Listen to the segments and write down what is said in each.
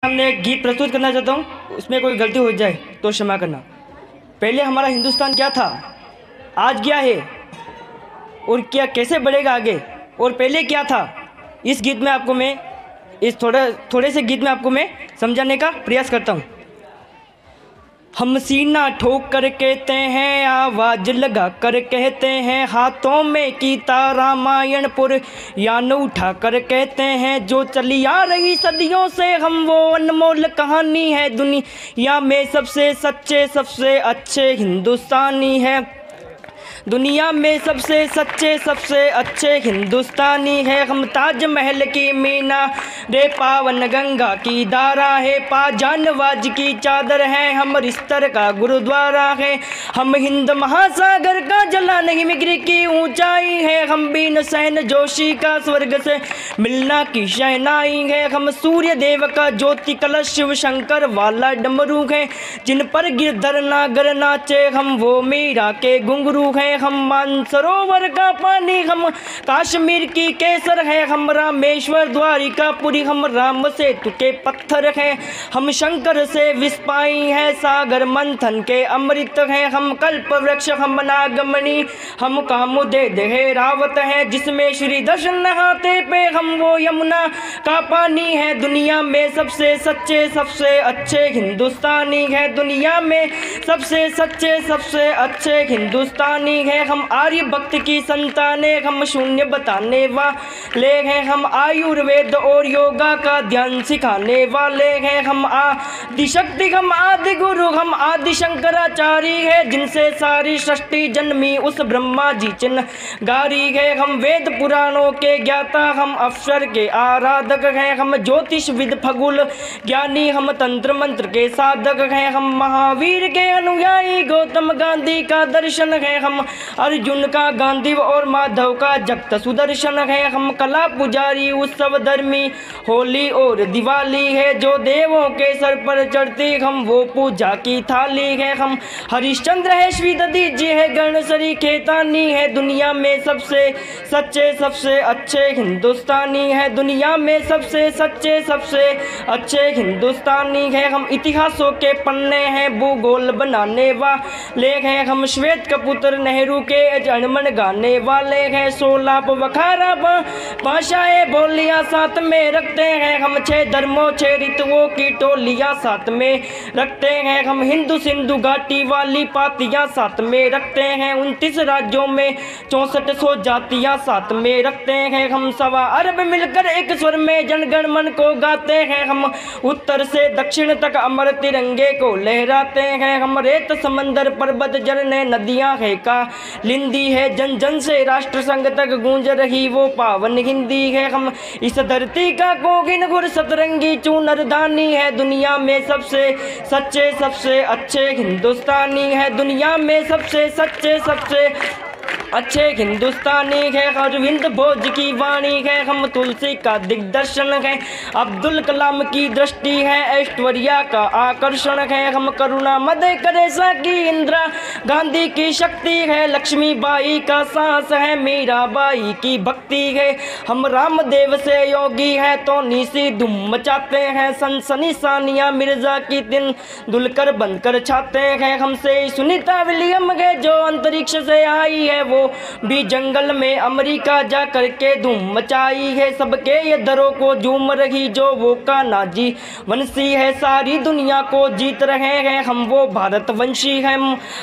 हमने एक गीत प्रस्तुत करना चाहता हूँ, उसमें कोई गलती हो जाए तो क्षमा करना। पहले हमारा हिंदुस्तान क्या था, आज क्या है और क्या कैसे बढ़ेगा आगे, और पहले क्या था, इस गीत में आपको मैं इस थोड़े से गीत में आपको मैं समझाने का प्रयास करता हूँ। हम सीना ठोक कर कहते हैं, आवाज लगा कर कहते हैं, हाथों में गीता रामायण पुराण उठा कर कहते हैं, जो चली आ रही सदियों से हम वो अनमोल कहानी है, दुनिया में सबसे सच्चे सबसे अच्छे हिंदुस्तानी है, दुनिया में सबसे सच्चे सबसे अच्छे हिंदुस्तानी है। हम ताजमहल की मीना रे, पावन गंगा की धारा है, पाजानवाज की चादर है, हम रिश्तर का गुरुद्वारा है, हम हिंद महासागर का जलान हिमगिरी की ऊंचाई है, हम बीन सहन जोशी का स्वर्ग से मिलना की शहनाई है, हम सूर्य देव का ज्योति कलश शिव शंकर वाला डमरू है, जिन पर गिरधर नागर नाचे हम वो मीरा के घुंघरू हैं, हम मानसरोवर का पानी, हम कश्मीर की केसर है, हम रामेश्वर द्वारिकापुरी, हम राम सेतु के पत्थर हैं, हम शंकर से विस्पाई है, सागर मंथन के अमृत हैं, हम कल्प वृक्ष, हम नागमणि, हम कामुदे देह रावत है, जिसमें श्री दर्शन नहाते पे हम वो यमुना का पानी है, दुनिया में सबसे सच्चे सबसे अच्छे हिंदुस्तानी है, दुनिया में सबसे सच्चे सबसे अच्छे हिंदुस्तानी है, हम आर्य भक्त की संताने, हम शून्य बताने वाले हैं, हम आयुर्वेद और योगा का ध्यान सिखाने वाले हैं, हम आदि शक्ति, हम आदि गुरु, हम आदि शंकराचार्य है, जिनसे सारी सृष्टि जन्मी उस ब्रह्मा जी चिन्हगारी है, हम वेद पुराणों के ज्ञाता, हम अक्षर के आराधक हैं, हम ज्योतिष विद खगोल ज्ञानी, हम तंत्र मंत्र के साधक हैं, हम महावीर के अनुयायी, गौतम गांधी का दर्शन है, हम अर्जुन का गांधी और माधव का जगत सुदर्शन है, हम कला पुजारी उत्सव धर्मी होली और दिवाली है, जो देवों के सर पर चढ़ती हम वो पूजा की थाली है, हम हरिश्चंद्र है, श्री दधी जी है, गणसरी खेतानी है, दुनिया में सबसे सच्चे सबसे अच्छे हिंदुस्तानी है, दुनिया में सबसे सच्चे सबसे अच्छे हिंदुस्तानी है, हम इतिहासों के पन्ने हैं, भूगोल बनाने वाले हैं, हम श्वेत कपूतर नेहरू के जनमन गाने वाले हैं, सोलाप वखारा भाषाएं बोलियां साथ में रखते हैं, हम 6 धर्मों 6 ऋतुओं की टोलियां साथ में रखते हैं, हम हिंदू सिंधु घाटी वाली पातियां साथ में रखते हैं, 29 राज्यों में 6400 जातियां साथ में रखते हैं, हम 1.25 अरब मिलकर एक स्वर में जनगण मन को गाते हैं, हम उत्तर से दक्षिण तक अमर तिरंगे को लहराते हैं, हम रेत समंदर पर्वत झरने नदियां है का लिंदी है, जन जन से राष्ट्र संघ तक गूंज रही वो पावन हिंदी है, हम इस धरती का कोगिन गुर सतरंगी चूनर दानी है, दुनिया में सबसे सच्चे सबसे अच्छे हिंदुस्तानी है, दुनिया में सबसे सच्चे सबसे अच्छे हिंदुस्तानी है, अरविंद भोज की वाणी है, हम तुलसी का दिग्दर्शन है, अब्दुल कलाम की दृष्टि है, ऐश्वर्या का आकर्षण है, हम करुणा मदय करेसा की इंदिरा गांधी की शक्ति है, लक्ष्मीबाई का साहस है, मीराबाई की भक्ति है, हम रामदेव से योगी है तो निसी धूम मचाते हैं, सनसनी सानिया मिर्जा की तेंदुलकर बनकर छाते हैं, हमसे सुनीता विलियम है जो अंतरिक्ष से आई है, वो भी जंगल में अमेरिका जा करके धूम मचाई है, सबके ये दरों को झूम रही जो वो कान्हा जी वंशी है, सारी दुनिया को जीत रहे हैं, हम वो भारतवंशी हैं,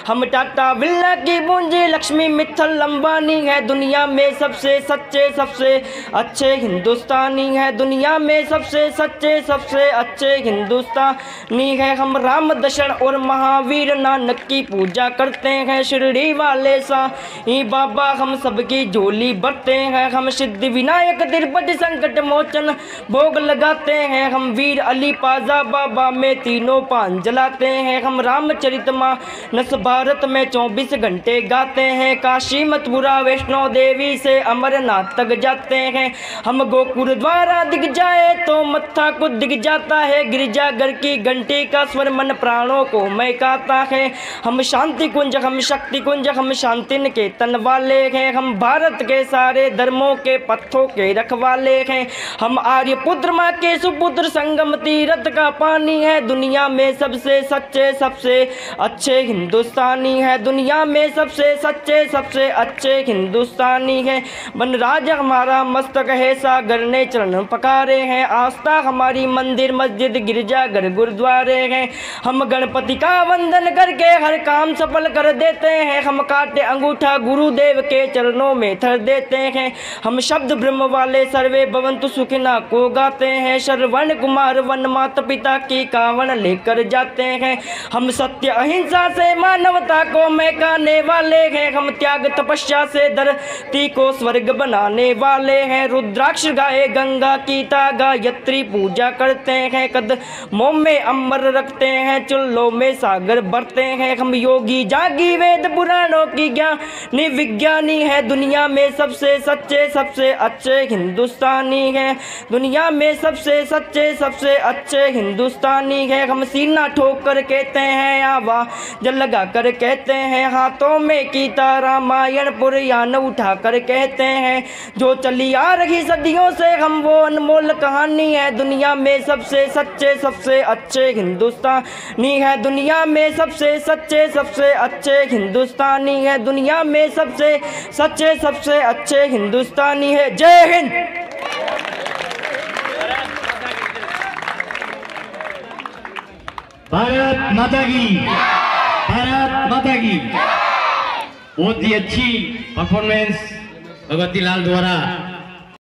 हम टाटा बिरला की पूंजी लक्ष्मी मित्तल अंबानी है, दुनिया में सबसे सच्चे सबसे अच्छे हिंदुस्तानी है, दुनिया में सबसे सच्चे सबसे अच्छे हिंदुस्तानी है, हम राम दर्शन और महावीर नानक की पूजा करते हैं, शिरडी वाले साईं बाबा हम सबकी झोली भरते हैं, हम सिद्धि विनायक तिरुपति संकट मोचन भोग लगाते हैं, हम वीर अली पाजा बाबा में तीनों पान जलाते हैं, हम रामचरित मानस भारत में 24 घंटे गाते हैं, काशी मथुरा वैष्णो देवी से अमरनाथ तक जाते हैं, हम गोकुल द्वारा दिख जाए तो मत्था को दिख जाता है, गिरजाघर की घंटी का स्वर मन प्राणों को महकाता है, हम शांति कुंज हम शक्ति कुंज हम शांति निकेतन तन वाले हैं। हम भारत के सारे धर्मों के पथों के रखवाले हैं। हम आर्य पुत्र माँ के सुपुत्र, संगम तीरथ का पानी है। दुनिया में सबसे सच्चे सबसे अच्छे हिंदुस्तानी है। दुनिया में सबसे सच्चे सबसे अच्छे हिंदुस्तानी है। वनराज हमारा मस्तक है, सागर ने चरण पकारे हैं। आस्था हमारी मंदिर मस्जिद गिरजाघर गुरुद्वारे हैं। हम गणपति का वंदन करके हर काम सफल कर देते हैं। हम काटे अंगूठा गुरुदेव के चरणों में धर देते हैं। हम शब्द ब्रह्म वाले सर्वे भवन्तु सुखिना को गाते हैं। श्रवण कुमार वन माता पिता की कावन लेकर जाते हैं। हम सत्य अहिंसा से मानवता को महकाने वाले हैं। हम त्याग तपस्या से धरती को स्वर्ग बनाने वाले हैं। रुद्राक्ष गाए गंगा की गायत्री पूजा करते हैं। कदमों में अमर रखते हैं, चुल्लों में सागर भरते हैं। हम योगी जागी वेद पुराणों की ज्ञानी विज्ञानी है। दुनिया में सबसे सच्चे सबसे अच्छे हिंदुस्तानी है। दुनिया में सबसे सच्चे सबसे अच्छे हिंदुस्तानी है। हम सीना ठोक कर कहते हैं, आवाज लगा कर कहते हैं। हाथों में गीता रामायण पुराण उठा कर कहते हैं। जो चली आ रही सदियों से हम वो अनमोल कहानी है। दुनिया में सबसे सच्चे सबसे अच्छे हिंदुस्तानी है। दुनिया में सबसे सच्चे सबसे अच्छे हिंदुस्तानी है। दुनिया में सबसे सच्चे सबसे अच्छे हिंदुस्तानी है। जय हिंद। भारत माता की, भारत माता की। बहुत ही अच्छी परफॉर्मेंस भगवती लाल द्वारा